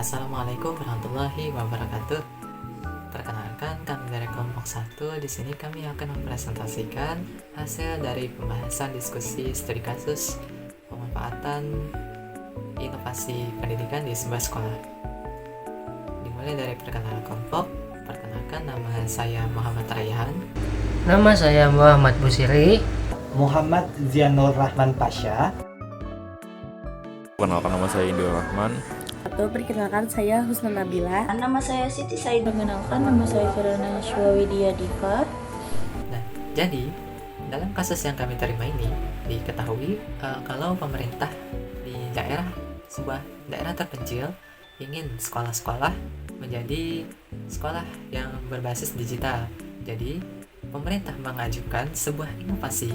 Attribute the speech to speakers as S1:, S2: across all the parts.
S1: Assalamualaikum warahmatullahi wabarakatuh. Perkenalkan, kami dari kelompok 1. Di sini kami akan mempresentasikan hasil dari pembahasan diskusi studi kasus pemanfaatan inovasi pendidikan di sebuah sekolah. Dimulai dari perkenalan kelompok. Perkenalkan, nama saya Muhammad Rayhan.
S2: Nama saya Muhammad Busiri.
S3: Muhammad Zianur Rahman Pasha.
S4: Perkenalkan, nama saya Indra Rahman.
S5: Atau perkenalkan, saya Husna Nabila.
S6: Nama saya Siti Said.
S7: Perkenalkan, nama saya Firana Shwawidia Diva.
S1: Nah, jadi dalam kasus yang kami terima ini diketahui kalau pemerintah di sebuah daerah terpencil ingin sekolah-sekolah menjadi sekolah yang berbasis digital. Jadi pemerintah mengajukan sebuah inovasi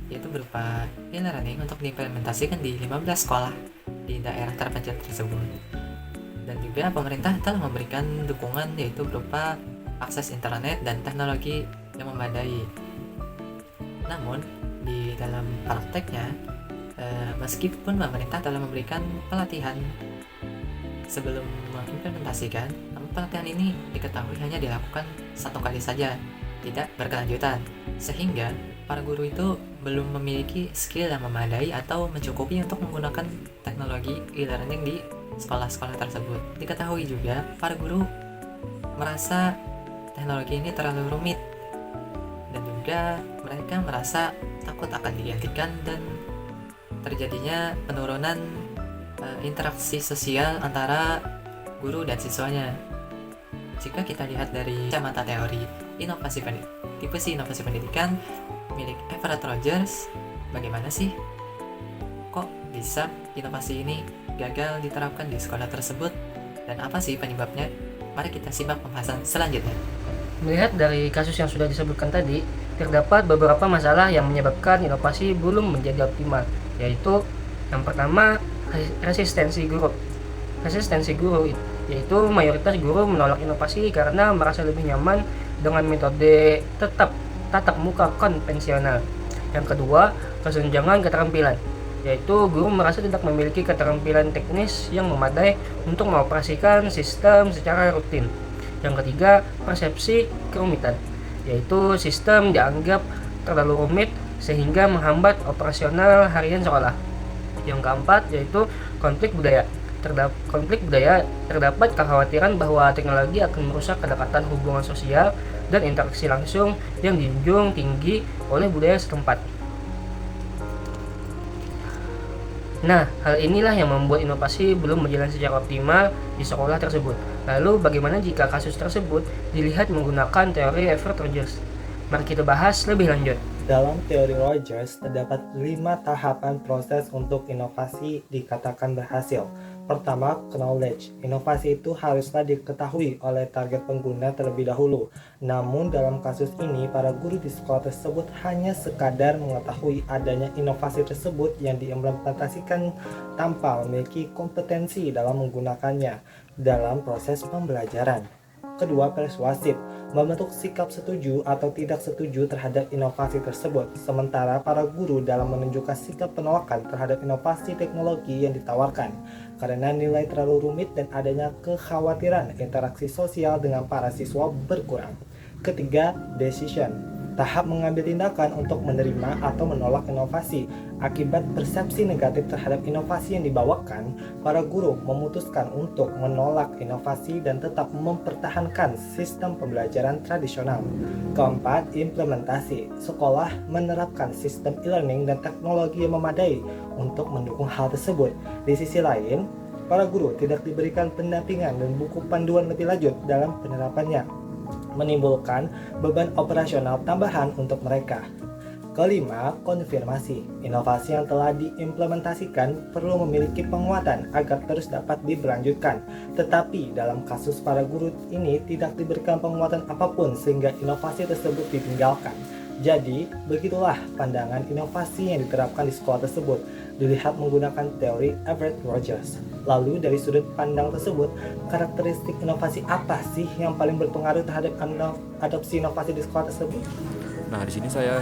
S1: yaitu berupa e-learning untuk diimplementasikan di 15 sekolah di daerah terpencil tersebut. Dan juga pemerintah telah memberikan dukungan yaitu berupa akses internet dan teknologi yang memadai. Namun di dalam prakteknya, meskipun pemerintah telah memberikan pelatihan sebelum mengimplementasikan, namun pelatihan ini diketahui hanya dilakukan satu kali saja, tidak berkelanjutan, sehingga para guru itu belum memiliki skill yang memadai atau mencukupi untuk menggunakan teknologi e-learning di sekolah-sekolah tersebut. Diketahui juga para guru merasa teknologi ini terlalu rumit dan juga mereka merasa takut akan digantikan dan terjadinya penurunan interaksi sosial antara guru dan siswanya. Jika kita lihat dari kacamata teori inovasi pendidikan milik Everett Rogers, bagaimana sih kok bisa inovasi ini gagal diterapkan di sekolah tersebut dan apa sih penyebabnya? Mari kita simak pembahasan selanjutnya.
S2: Melihat dari kasus yang sudah disebutkan tadi, terdapat beberapa masalah yang menyebabkan inovasi belum menjadi optimal, yaitu yang pertama, resistensi guru. Resistensi guru yaitu mayoritas guru menolak inovasi karena merasa lebih nyaman dengan metode tatap muka konvensional. Yang kedua, kesenjangan keterampilan, yaitu guru merasa tidak memiliki keterampilan teknis yang memadai untuk mengoperasikan sistem secara rutin. Yang ketiga, persepsi kerumitan, yaitu sistem dianggap terlalu rumit sehingga menghambat operasional harian sekolah. Yang keempat, yaitu konflik budaya. Terdapat kekhawatiran bahwa teknologi akan merusak kedekatan hubungan sosial dan interaksi langsung yang dijunjung tinggi oleh budaya setempat. Nah, hal inilah yang membuat inovasi belum berjalan secara optimal di sekolah tersebut. Lalu, bagaimana jika kasus tersebut dilihat menggunakan teori Everett Rogers? Mari kita bahas lebih lanjut.
S3: Dalam teori Rogers, terdapat 5 tahapan proses untuk inovasi dikatakan berhasil. Pertama, knowledge. Inovasi itu haruslah diketahui oleh target pengguna terlebih dahulu. Namun dalam kasus ini, para guru di sekolah tersebut hanya sekadar mengetahui adanya inovasi tersebut yang diimplementasikan tanpa memiliki kompetensi dalam menggunakannya dalam proses pembelajaran. Kedua, persuasif, membentuk sikap setuju atau tidak setuju terhadap inovasi tersebut, sementara para guru dalam menunjukkan sikap penolakan terhadap inovasi teknologi yang ditawarkan karena nilai terlalu rumit dan adanya kekhawatiran interaksi sosial dengan para siswa berkurang. Ketiga, decision, tahap mengambil tindakan untuk menerima atau menolak inovasi. Akibat persepsi negatif terhadap inovasi yang dibawakan, para guru memutuskan untuk menolak inovasi dan tetap mempertahankan sistem pembelajaran tradisional. Keempat, implementasi. Sekolah menerapkan sistem e-learning dan teknologi yang memadai untuk mendukung hal tersebut. Di sisi lain, para guru tidak diberikan pendampingan dan buku panduan lebih lanjut dalam penerapannya, menimbulkan beban operasional tambahan untuk mereka. Kelima, konfirmasi. Inovasi yang telah diimplementasikan perlu memiliki penguatan agar terus dapat diberlanjutkan. Tetapi dalam kasus para guru ini tidak diberikan penguatan apapun sehingga inovasi tersebut ditinggalkan. Jadi, begitulah pandangan inovasi yang diterapkan di sekolah tersebut, dilihat menggunakan teori Everett Rogers. Lalu dari sudut pandang tersebut, karakteristik inovasi apa sih yang paling berpengaruh terhadap adopsi inovasi di sekolah tersebut?
S4: Nah, di sini saya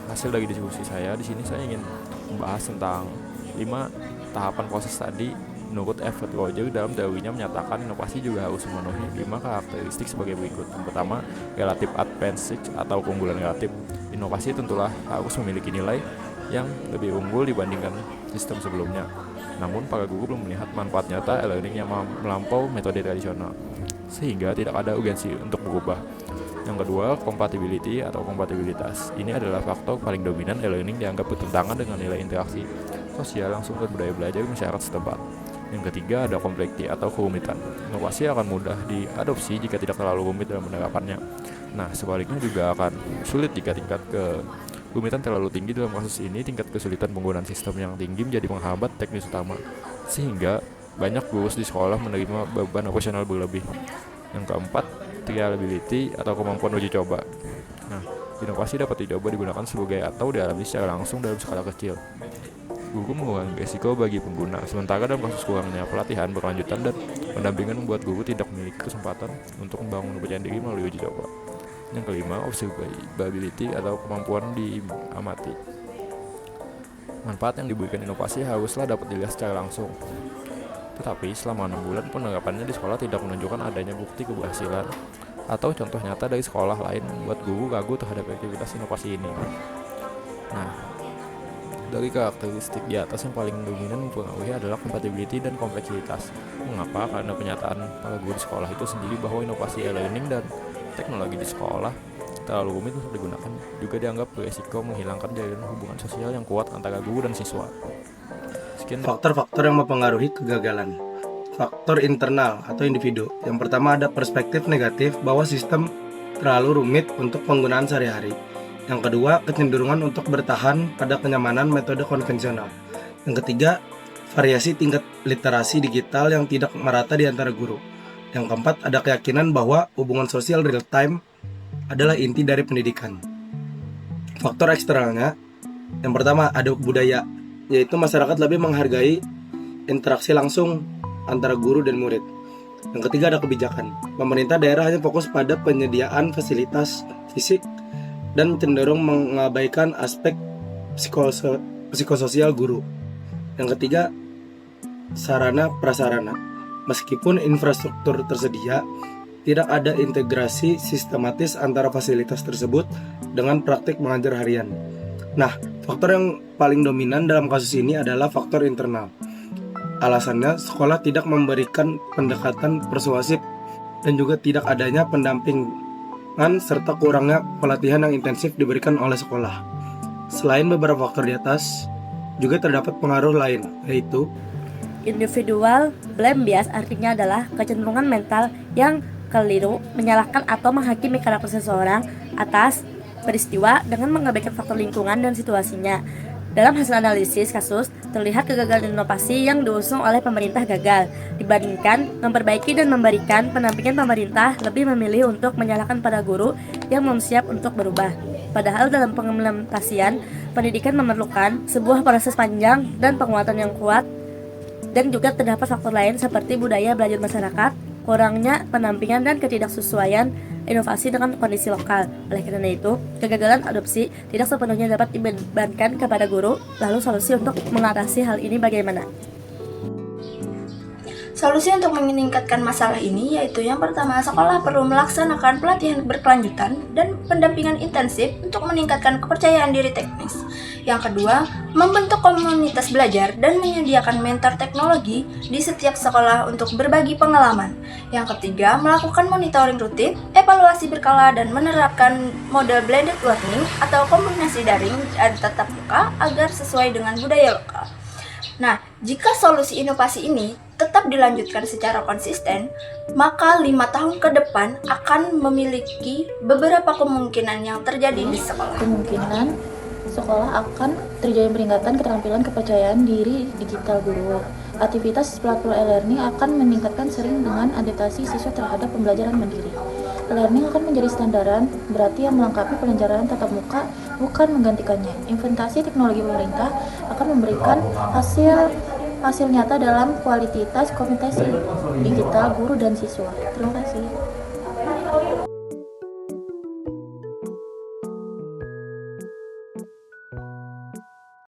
S4: hasil dari diskusi saya di sini saya ingin membahas tentang 5 tahapan proses tadi Menurut Everett Roger, dalam teorinya menyatakan inovasi juga harus memenuhi 5 karakteristik sebagai berikut. Yang pertama, relative advantage atau keunggulan relatif. Inovasi tentulah harus memiliki nilai yang lebih unggul dibandingkan sistem sebelumnya. Namun, para guru belum melihat manfaat nyata e-learning yang melampau metode tradisional, sehingga tidak ada urgensi untuk berubah. Yang kedua, compatibility atau kompatibilitas. Ini adalah faktor paling dominan e-learning dianggap bertentangan dengan nilai interaksi sosial langsung dan budaya belajar masyarakat setempat. Yang ketiga, ada complexity atau kerumitan. Inovasi akan mudah diadopsi jika tidak terlalu rumit dalam penerapannya. Nah, sebaliknya juga akan sulit jika tingkat kerumitan terlalu tinggi. Dalam kasus ini, tingkat kesulitan penggunaan sistem yang tinggi menjadi penghambat teknis utama, sehingga banyak guru di sekolah menerima beban operasional berlebih. Yang keempat, trialability atau kemampuan uji coba. Nah, inovasi dapat dicoba digunakan sebagai atau dialami secara langsung dalam skala kecil. Guru mengurangi risiko bagi pengguna, sementara dalam kasus kurangnya pelatihan berkelanjutan dan pendampingan membuat guru tidak memiliki kesempatan untuk membangun kepercayaan diri melalui uji coba. Yang kelima, observability atau kemampuan diamati. Manfaat yang diberikan inovasi haruslah dapat dilihat secara langsung. Tetapi selama 6 bulan penerapannya di sekolah tidak menunjukkan adanya bukti keberhasilan atau contoh nyata dari sekolah lain membuat guru ragu terhadap aktivitas inovasi ini. Nah, dari karakteristik di atas yang paling dominan mempengaruhi adalah compatibility dan kompleksitas. Mengapa? Karena penyataan para guru di sekolah itu sendiri bahwa inovasi e-learning dan teknologi di sekolah terlalu rumit untuk digunakan juga dianggap beresiko menghilangkan jaringan hubungan sosial yang kuat antara guru dan siswa. Sekian.
S6: Faktor-faktor yang mempengaruhi kegagalan. Faktor internal atau individu. Yang pertama ada perspektif negatif bahwa sistem terlalu rumit untuk penggunaan sehari-hari. Yang kedua, kecenderungan untuk bertahan pada kenyamanan metode konvensional. Yang ketiga, variasi tingkat literasi digital yang tidak merata di antara guru. Yang keempat, ada keyakinan bahwa hubungan sosial real time adalah inti dari pendidikan. Faktor eksternalnya, yang pertama ada budaya, yaitu masyarakat lebih menghargai interaksi langsung antara guru dan murid. Yang ketiga ada kebijakan. Pemerintah daerah hanya fokus pada penyediaan fasilitas fisik dan cenderung mengabaikan aspek psikososial guru. Yang ketiga, sarana prasarana. Meskipun infrastruktur tersedia, tidak ada integrasi sistematis antara fasilitas tersebut dengan praktik mengajar harian. Nah, faktor yang paling dominan dalam kasus ini adalah faktor internal. Alasannya, sekolah tidak memberikan pendekatan persuasif dan juga tidak adanya pendampingan serta kurangnya pelatihan yang intensif diberikan oleh sekolah. Selain beberapa faktor di atas, juga terdapat pengaruh lain, yaitu
S5: Individual blame bias artinya adalah kecenderungan mental yang keliru menyalahkan atau menghakimi karakter seseorang atas peristiwa dengan mengabaikan faktor lingkungan dan situasinya. Dalam hasil analisis kasus, terlihat kegagalan inovasi yang diusung oleh pemerintah gagal dibandingkan memperbaiki dan memberikan pendampingan. Pemerintah lebih memilih untuk menyalahkan pada guru yang belum siap untuk berubah. Padahal dalam pengimplementasian, pendidikan memerlukan sebuah proses panjang dan penguatan yang kuat, dan juga terdapat faktor lain seperti budaya belajar masyarakat, kurangnya pendampingan dan ketidaksesuaian inovasi dengan kondisi lokal. Oleh karena itu, kegagalan adopsi tidak sepenuhnya dapat dibebankan kepada guru. Lalu solusi untuk mengatasi hal ini bagaimana?
S8: Solusi untuk meningkatkan masalah ini yaitu yang pertama, sekolah perlu melaksanakan pelatihan berkelanjutan dan pendampingan intensif untuk meningkatkan kepercayaan diri teknis. Yang kedua, membentuk komunitas belajar dan menyediakan mentor teknologi di setiap sekolah untuk berbagi pengalaman. Yang ketiga, melakukan monitoring rutin, evaluasi berkala, dan menerapkan model blended learning atau kombinasi daring dan tatap muka agar sesuai dengan budaya lokal. Nah, jika solusi inovasi ini tetap dilanjutkan secara konsisten, maka 5 tahun ke depan akan memiliki beberapa kemungkinan yang terjadi di sekolah.
S7: Kemungkinan sekolah akan terjadi peningkatan keterampilan kepercayaan diri digital guru. Aktivitas platform e-learning akan meningkatkan sering dengan adaptasi siswa terhadap pembelajaran mandiri. E-learning akan menjadi standaran, berarti yang melengkapi pelajaran tatap muka, bukan menggantikannya. Inventasi teknologi pemerintah akan memberikan hasil nyata dalam kualitas komunikasi digital guru dan siswa. Terima kasih.